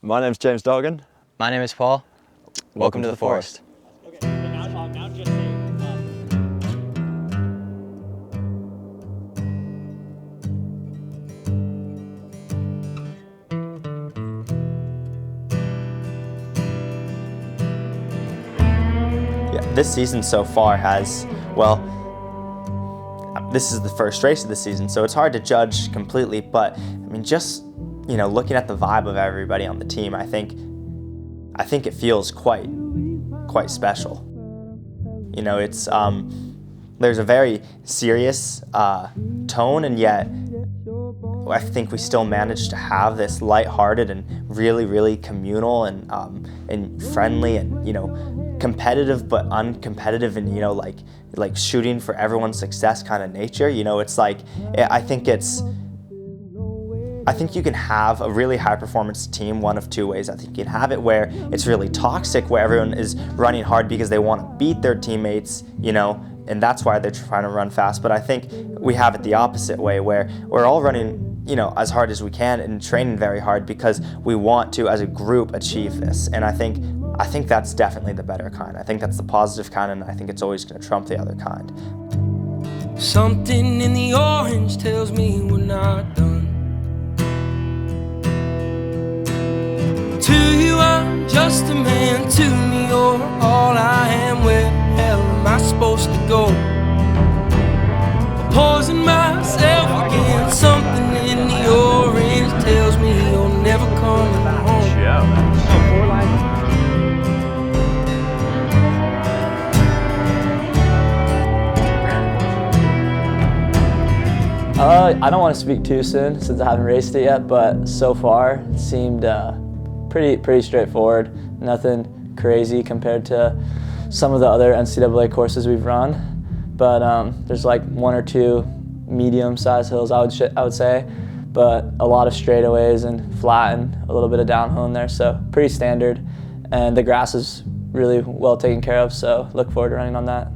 My name's James Doggan. My name is Paul. Welcome to the forest. Okay, so now just say Yeah, this season so far has, well, this is the first race of the season, so it's hard to judge completely, but I mean, just, you know, looking at the vibe of everybody on the team, I think it feels quite special. You know, it's, there's a very serious tone, and yet I think we still manage to have this lighthearted and really communal and friendly and, you know, competitive but uncompetitive and, you know, like shooting for everyone's success kind of nature. You know, it's like, I think you can have a really high performance team one of two ways. I think you can have it where it's really toxic, where everyone is running hard because they want to beat their teammates, you know, and that's why they're trying to run fast. But I think we have it the opposite way, where we're all running, you know, as hard as we can and training very hard because we want to, as a group, achieve this. And I think that's definitely the better kind. I think that's the positive kind, and I think it's always going to trump the other kind. Something in the orange tells me we're not done. To you I'm just a man, to me you're all I am. Where the hell am I supposed to go? Opposing myself again, something in the orange tells me you're never coming home. I don't want to speak too soon since I haven't raced it yet, but so far it seemed pretty straightforward. Nothing crazy compared to some of the other NCAA courses we've run, but there's like one or two medium-sized hills I would say, but a lot of straightaways and flat and a little bit of downhill in there, so pretty standard. And the grass is really well taken care of, so look forward to running on that.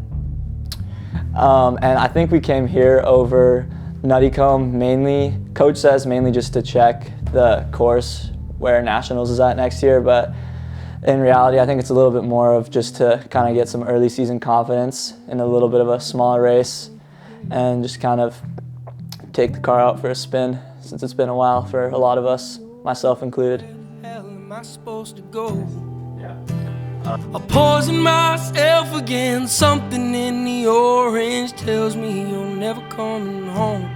And I think we came here over Nuttycombe mainly. Coach says mainly just to check the course where Nationals is at next year, but in reality I think it's a little bit more of just to kind of get some early season confidence in a little bit of a smaller race and just kind of take the car out for a spin, since it's been a while for a lot of us, myself included. Where the hell am I supposed to go? Opposing myself again, something in the orange tells me you're never coming home.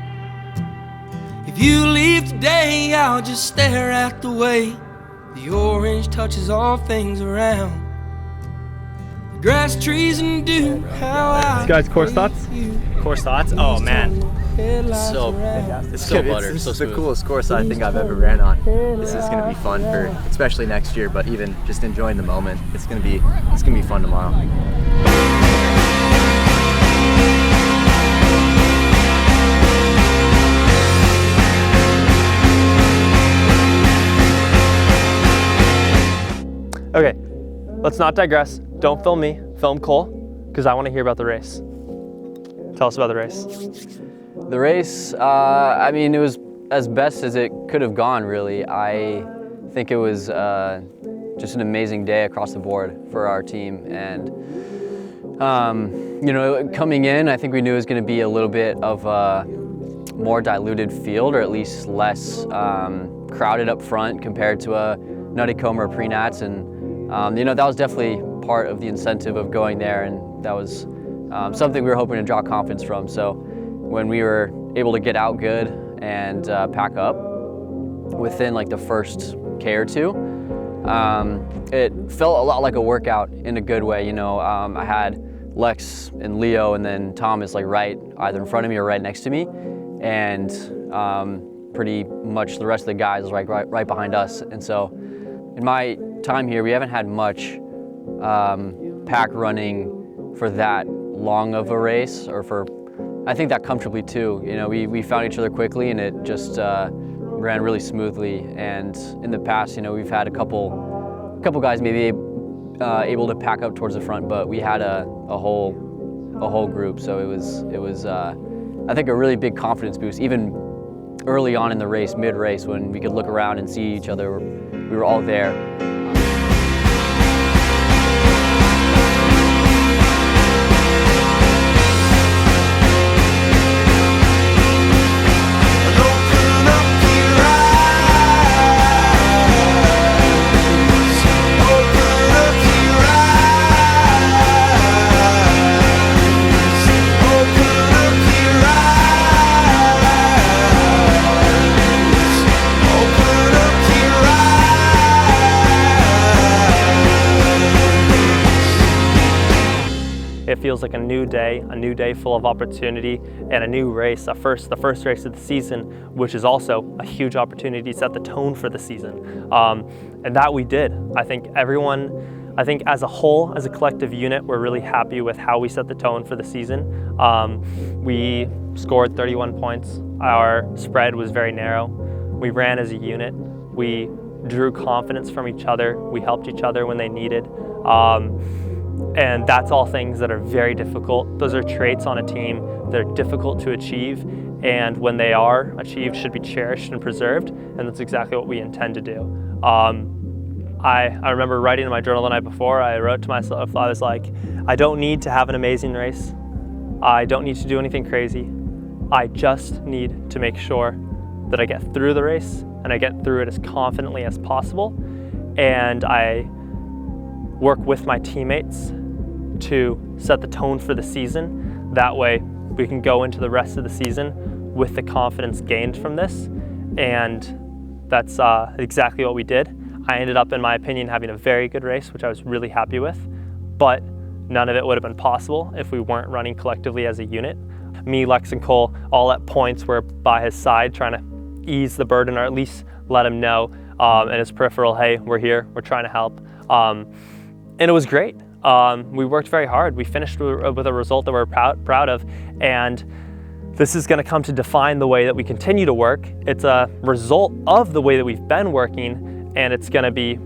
If you leave today, I'll just stare at the way the orange touches all things around. The grass, trees, and dew. How guys, course thoughts? Course thoughts? Oh man, it's so butter. This so is the smooth. coolest course I think I've ever ran on. This is going to be fun for, especially next year, but even just enjoying the moment. It's going to be fun tomorrow. Okay, let's not digress. Don't film me, film Cole, because I want to hear about the race. Tell us about the race. The race, I mean, it was as best as it could have gone, really. I think it was just an amazing day across the board for our team. And, you know, coming in, I think we knew it was going to be a little bit of a more diluted field, or at least less crowded up front compared to a Nuttycombe or pre-nats. And, you know, that was definitely part of the incentive of going there, and that was something we were hoping to draw confidence from. So when we were able to get out good and pack up within like the first K or two, it felt a lot like a workout in a good way. You know, I had Lex and Leo and then Thomas like right either in front of me or right next to me, and pretty much the rest of the guys was right behind us. And so in my time here, we haven't had much pack running for that long of a race, or for, I think, that comfortably too. You know, we found each other quickly, and it just ran really smoothly. And in the past, you know, we've had a couple guys maybe able to pack up towards the front, but we had a whole group. So it was I think a really big confidence boost, even early on in the race, mid-race, when we could look around and see each other we were all there. It feels like a new day full of opportunity, and a new race, the first race of the season, which is also a huge opportunity to set the tone for the season. And that we did. I think as a whole, as a collective unit, we're really happy with how we set the tone for the season. We scored 31 points. Our spread was very narrow. We ran as a unit. We drew confidence from each other. We helped each other when they needed. And that's all things that are very difficult. Those are traits on a team that are difficult to achieve, and when they are achieved, should be cherished and preserved, and that's exactly what we intend to do. I remember writing in my journal the night before, I wrote to myself, I was like, I don't need to have an amazing race. I don't need to do anything crazy. I just need to make sure that I get through the race, and I get through it as confidently as possible, and I work with my teammates to set the tone for the season. That way we can go into the rest of the season with the confidence gained from this, and that's exactly what we did. I ended up, in my opinion, having a very good race, which I was really happy with, but none of it would have been possible if we weren't running collectively as a unit. Me, Lex, and Cole all at points were by his side trying to ease the burden, or at least let him know in his peripheral, hey, we're here, we're trying to help. And it was great. We worked very hard. We finished with a result that we're proud of, and this is gonna come to define the way that we continue to work. It's a result of the way that we've been working, and it's gonna be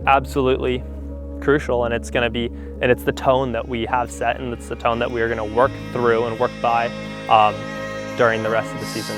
absolutely crucial, and it's the tone that we have set, and it's the tone that we are gonna work through and work by during the rest of the season.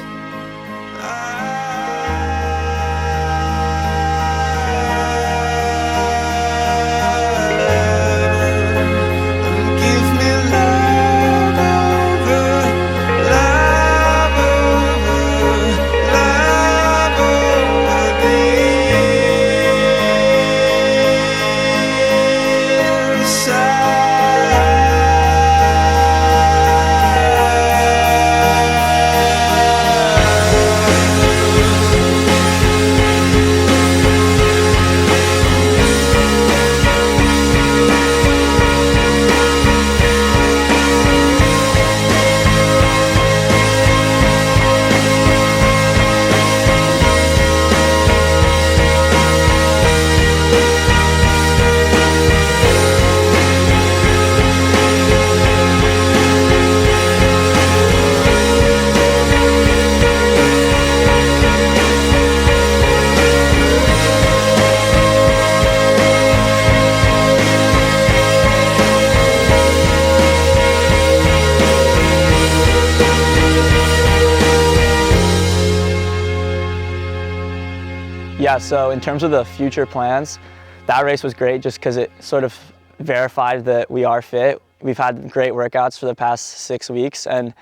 Yeah, so in terms of the future plans, that race was great just because it sort of verified that we are fit. We've had great workouts for the past 6 weeks, and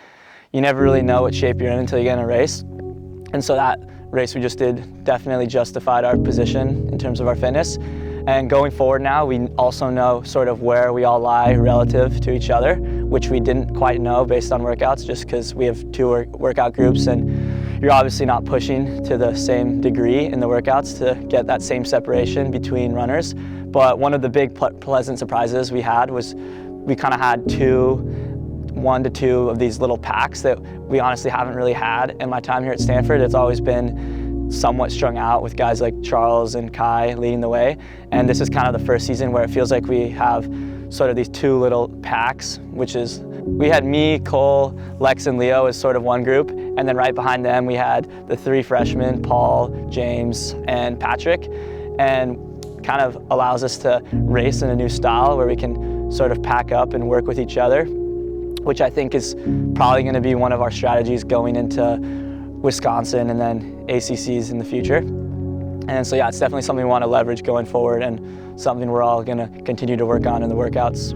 you never really know what shape you're in until you get in a race. And so that race we just did definitely justified our position in terms of our fitness. And going forward now, we also know sort of where we all lie relative to each other, which we didn't quite know based on workouts, just because we have two workout groups, and you're obviously not pushing to the same degree in the workouts to get that same separation between runners. But one of the big pleasant surprises we had was we kind of had 1 to 2 of these little packs that we honestly haven't really had in my time here at Stanford. It's always been somewhat strung out with guys like Charles and Kai leading the way. And this is kind of the first season where it feels like we have sort of these 2 little packs, which is, we had me, Cole, Lex, and Leo as sort of one group, and then right behind them we had the 3 freshmen, Paul, James, and Patrick, and kind of allows us to race in a new style where we can sort of pack up and work with each other, which I think is probably going to be one of our strategies going into Wisconsin and then ACCs in the future. And so yeah, it's definitely something we want to leverage going forward and something we're all going to continue to work on in the workouts.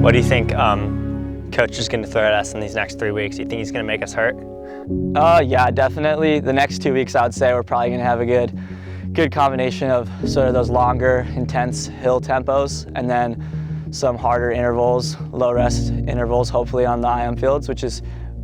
What do you think Coach is going to throw at us in these next 3 weeks? Do you think he's going to make us hurt? Yeah, definitely. The next 2 weeks, I would say we're probably going to have a good combination of sort of those longer, intense hill tempos, and then some harder intervals, low rest intervals, hopefully on the IM fields, which is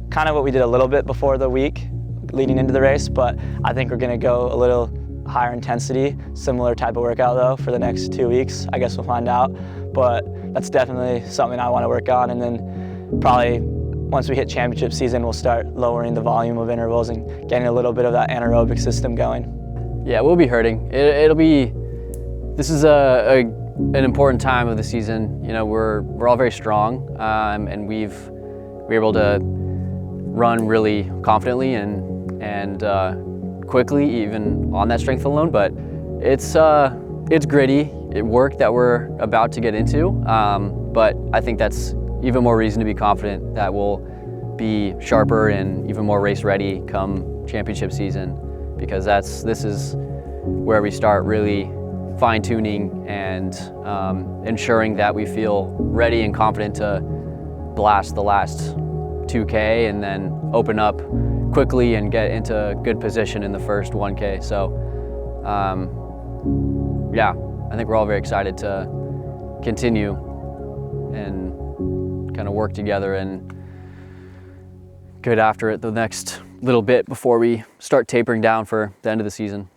kind of what we did a little bit before the week leading into the race. But I think we're going to go a little higher intensity, similar type of workout though for the next 2 weeks. I guess we'll find out. But that's definitely something I want to work on, and then probably once we hit championship season, we'll start lowering the volume of intervals and getting a little bit of that anaerobic system going. Yeah, we'll be hurting. This is an important time of the season. You know, we're all very strong, and we're able to run really confidently and quickly, even on that strength alone. But it's gritty. Work that we're about to get into, but I think that's even more reason to be confident that we'll be sharper and even more race ready come championship season, because this is where we start really fine-tuning and ensuring that we feel ready and confident to blast the last 2K and then open up quickly and get into good position in the first 1K. So yeah, I think we're all very excited to continue and kind of work together and get after it the next little bit before we start tapering down for the end of the season.